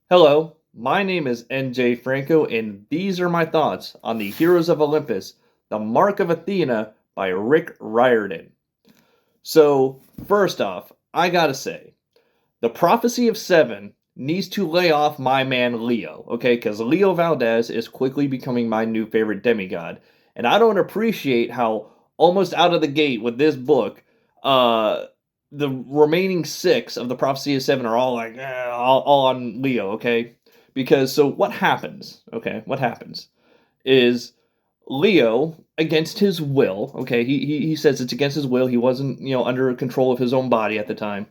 Hello, my name is NJ Franco, and these are my thoughts on the Heroes of Olympus, The Mark of Athena by Rick Riordan. So, first off, I gotta say, the Prophecy of Seven needs to lay off my man Leo, okay? Because Leo Valdez is quickly becoming my new favorite demigod, and I don't appreciate how almost out of the gate with this book, uh, the remaining six of the Prophecy of Seven are all like, all on Leo, okay? Because so what happens? Okay, what happens is Leo, against his will, okay, he says it's against his will. He wasn't under control of his own body at the time.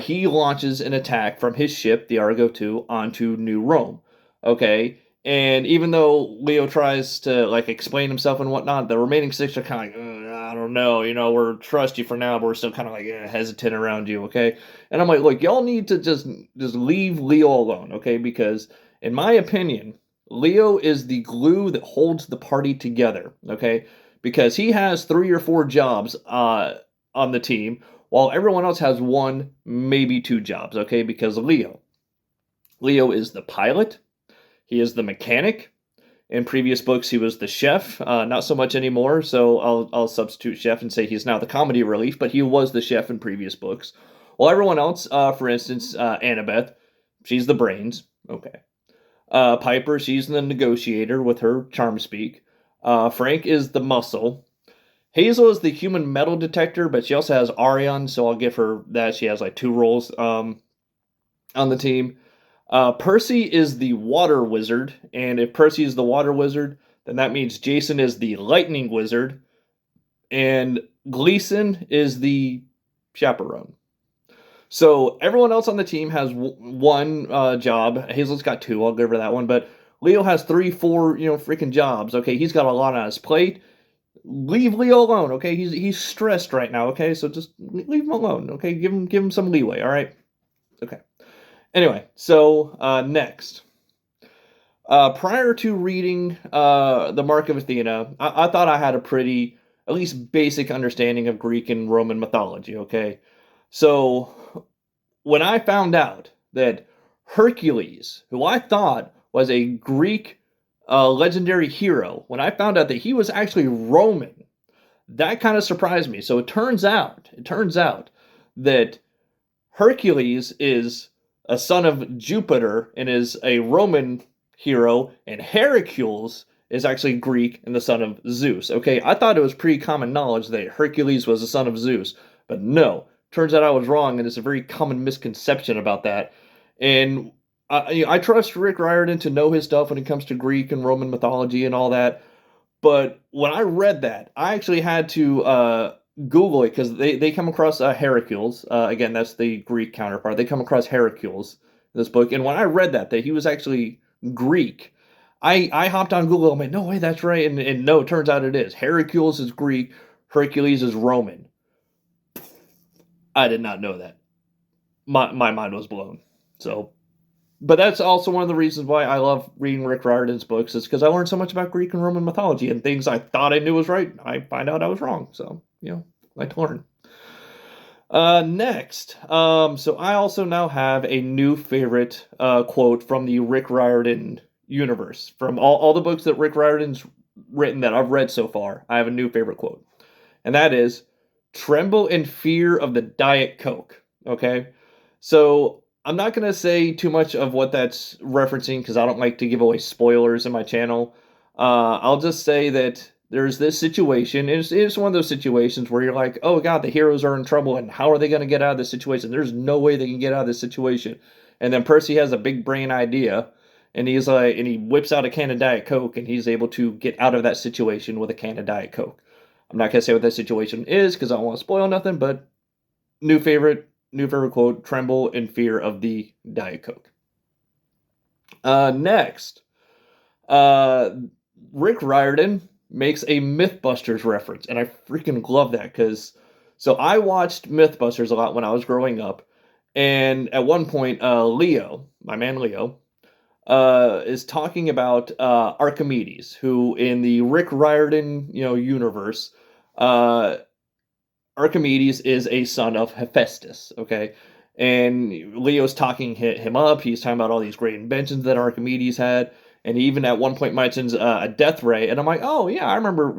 He launches an attack from his ship, the Argo 2, onto New Rome. Okay, and even though Leo tries to like explain himself and whatnot, the remaining six are kind of like, I don't know, we're trust you for now, but we're still kind of like hesitant around you. Okay, and I'm like, look, y'all need to just leave Leo alone, okay? Because in my opinion, Leo is the glue that holds the party together. Okay, because he has three or four jobs on the team while everyone else has one, maybe two jobs, okay? Because Leo is the pilot, he is the mechanic. In previous books, he was the chef, not so much anymore, so I'll substitute chef and say he's now the comedy relief, but he was the chef in previous books. While everyone else, for instance, Annabeth, she's the brains, okay. Piper, she's the negotiator with her charm speak. Frank is the muscle. Hazel is the human metal detector, but she also has Arion, so I'll give her that. She has like two roles on the team. Percy is the water wizard, and if Percy is the water wizard, then that means Jason is the lightning wizard, and Gleason is the chaperone. So everyone else on the team has one job. Hazel's got two. I'll give her that one. But Leo has three, four, freaking jobs. Okay, he's got a lot on his plate. Leave Leo alone, okay? He's stressed right now, okay? So just leave him alone, okay? Give him some leeway, all right? Okay. Anyway, so next, prior to reading the Mark of Athena, I thought I had a pretty, at least basic understanding of Greek and Roman mythology, okay? So when I found out that Hercules, who I thought was a Greek legendary hero, when I found out that he was actually Roman, that kind of surprised me. So it turns out that Hercules is a son of Jupiter and is a Roman hero, and Heracles is actually Greek and the son of Zeus. Okay, I thought it was pretty common knowledge that Hercules was the son of Zeus, but no, turns out I was wrong, and it's a very common misconception about that. And I trust Rick Riordan to know his stuff when it comes to Greek and Roman mythology and all that. But when I read that, I actually had to Google it because they come across Heracles. Again, that's the Greek counterpart. They come across Heracles in this book. And when I read that he was actually Greek, I hopped on Google. I'm like, no way, that's right. And no, it turns out it is. Heracles is Greek, Hercules is Roman. I did not know that. My mind was blown. So but that's also one of the reasons why I love reading Rick Riordan's books, is because I learned so much about Greek and Roman mythology, and things I thought I knew was right, I find out I was wrong. So, I like to learn. Next, so I also now have a new favorite quote from the Rick Riordan universe. From all the books that Rick Riordan's written that I've read so far, I have a new favorite quote. And that is, "Tremble in fear of the Diet Coke." Okay? So I'm not going to say too much of what that's referencing because I don't like to give away spoilers in my channel. I'll just say that there's this situation. It's one of those situations where you're like, oh God, the heroes are in trouble, and how are they going to get out of this situation? There's no way they can get out of this situation. And then Percy has a big brain idea, and he whips out a can of Diet Coke, and he's able to get out of that situation with a can of Diet Coke. I'm not going to say what that situation is because I don't want to spoil nothing, but new favorite quote, "Tremble in fear of the Diet Coke." Next, uh, Rick Riordan makes a Mythbusters reference, and I freaking love that because so I watched Mythbusters a lot when I was growing up, and at one point, Leo, my man Leo, is talking about Archimedes, who in the Rick Riordan universe, uh, Archimedes is a son of Hephaestus. Okay, And Leo's talking him up. He's talking about all these great inventions that Archimedes had. And he even at one point mentions a death ray. And I'm like, oh, yeah, I remember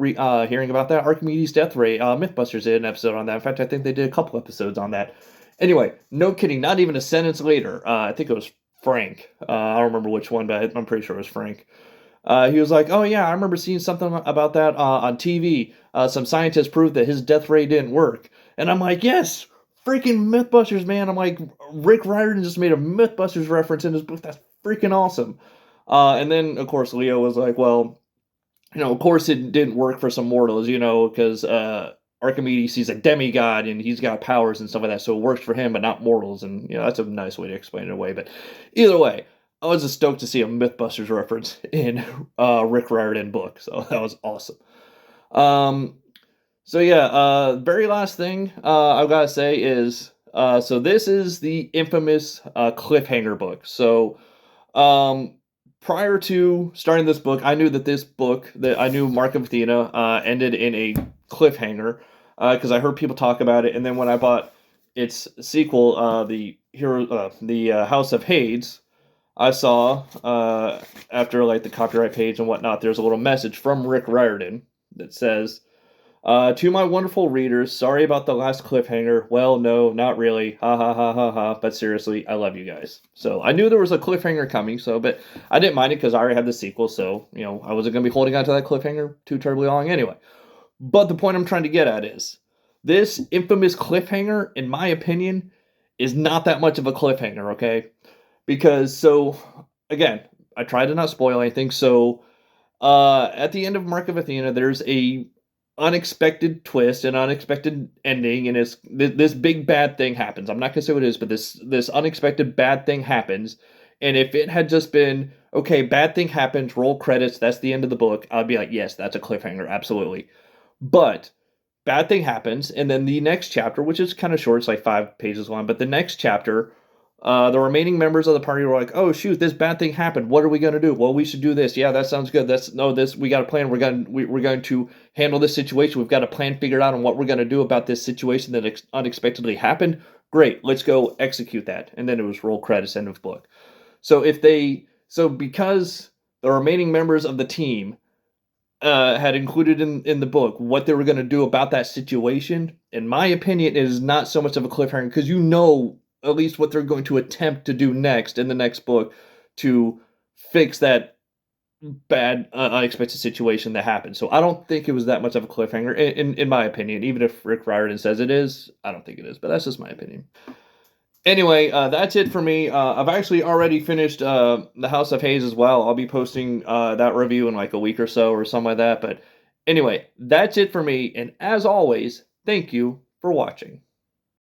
hearing about that. Archimedes' death ray. Mythbusters did an episode on that. In fact, I think they did a couple episodes on that. Anyway, no kidding. Not even a sentence later. I think it was Frank. I don't remember which one, but I'm pretty sure it was Frank. He was like, oh, yeah, I remember seeing something about that on TV. Some scientists proved that his death ray didn't work. And I'm like, yes, freaking Mythbusters, man. I'm like, Rick Riordan just made a Mythbusters reference in his book. That's freaking awesome. And then, of course, Leo was like, well, of course it didn't work for some mortals, because Archimedes, he's a demigod and he's got powers and stuff like that. So it works for him, but not mortals. And, that's a nice way to explain it away. But either way, I was just stoked to see a Mythbusters reference in Rick Riordan book. So that was awesome. So yeah, very last thing I've got to say is, so this is the infamous cliffhanger book. So prior to starting this book, I knew that I knew Mark of Athena ended in a cliffhanger because I heard people talk about it, and then when I bought its sequel, the House of Hades, I saw after like the copyright page and whatnot, there's a little message from Rick Riordan that says, to my wonderful readers, sorry about the last cliffhanger. Well, no, not really. Ha ha ha ha ha. But seriously, I love you guys. So I knew there was a cliffhanger coming, but I didn't mind it because I already had the sequel, so, I wasn't going to be holding on to that cliffhanger too terribly long anyway. But the point I'm trying to get at is, this infamous cliffhanger, in my opinion, is not that much of a cliffhanger, okay? Because, so, again, I try to not spoil anything, so, at the end of Mark of Athena, there's a unexpected twist, an unexpected ending, and this big bad thing happens. I'm not gonna say what it is, but this unexpected bad thing happens. And if it had just been, okay, bad thing happens, roll credits, that's the end of the book, I'd be like, yes, that's a cliffhanger, absolutely. But bad thing happens, and then the next chapter, which is kind of short, it's like 5 pages long, but the next chapter, the remaining members of the party were like, oh shoot, this bad thing happened. What are we gonna do? Well, we should do this. Yeah, that sounds good. We got a plan. We're going to handle this situation. We've got a plan figured out on what we're gonna do about this situation that unexpectedly happened. Great, let's go execute that. And then it was roll credits, end of book. So because the remaining members of the team had included in the book what they were going to do about that situation, in my opinion, it is not so much of a cliffhanger because at least what they're going to attempt to do next in the next book to fix that bad, unexpected situation that happened. So I don't think it was that much of a cliffhanger, in my opinion. Even if Rick Riordan says it is, I don't think it is, but that's just my opinion. Anyway, that's it for me. I've actually already finished The House of Hades as well. I'll be posting that review in like a week or so or something like that. But anyway, that's it for me. And as always, thank you for watching.